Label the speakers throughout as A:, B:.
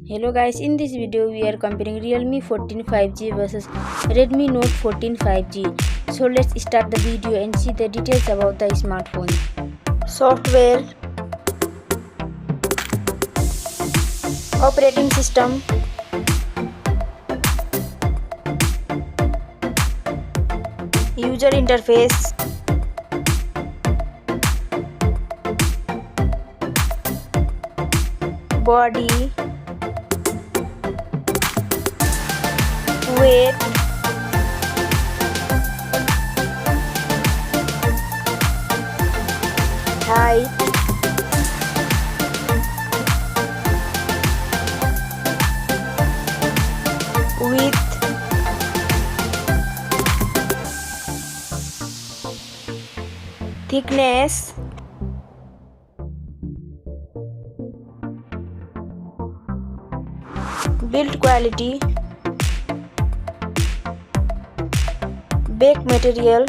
A: Hello guys, in this video we are comparing Realme 14 5G versus Redmi Note 14 5G. So let's start the video and see the details about the smartphone. Software, operating system, user interface, body, weight, height, width, thickness, build quality, back material,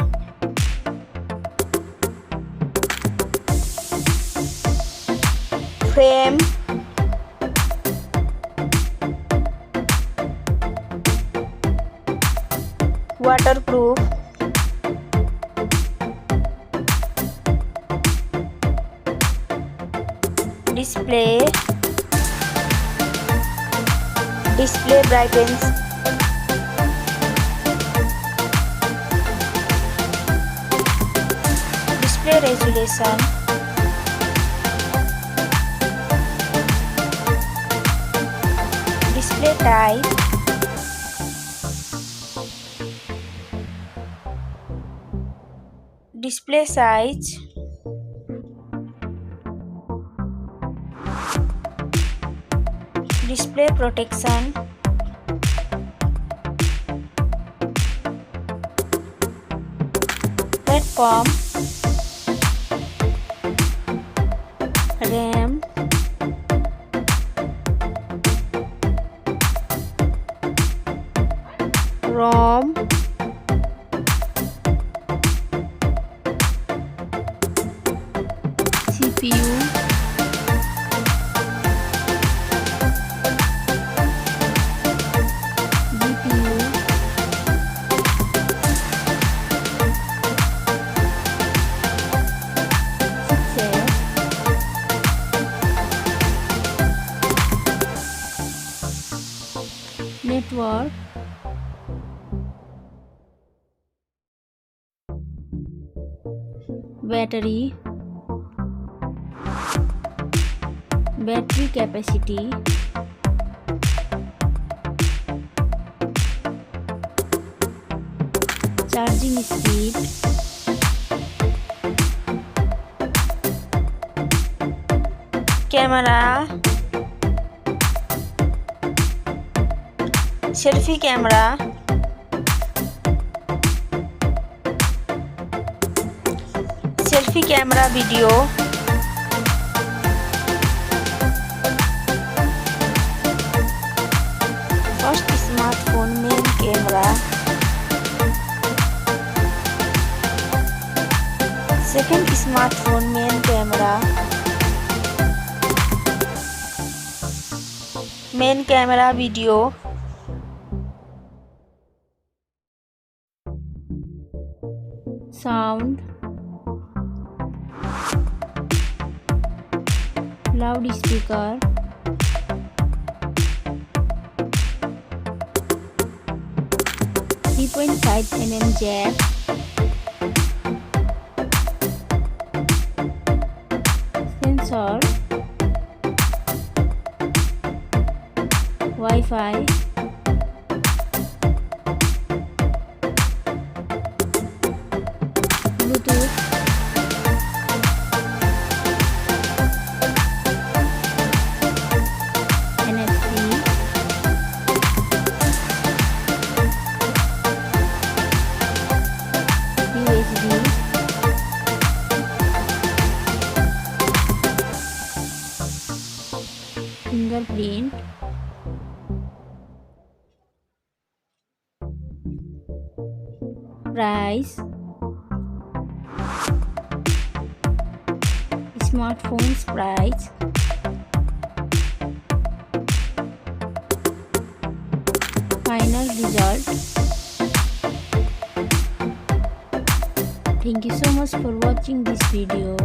A: frame, waterproof, display brightness, display resolution, display type, display size, display protection, platform, RAM, ROM, CPU, GPU, chipset, network, battery capacity, charging speed, camera, selfie camera, video, first smartphone main camera, second smartphone main camera, video, sound, loudspeaker, 3.5mm jack, sensor, Wi-Fi, Bluetooth, NFC, USB, fingerprint, price, smartphone's price, final result. Thank you so much for watching this video.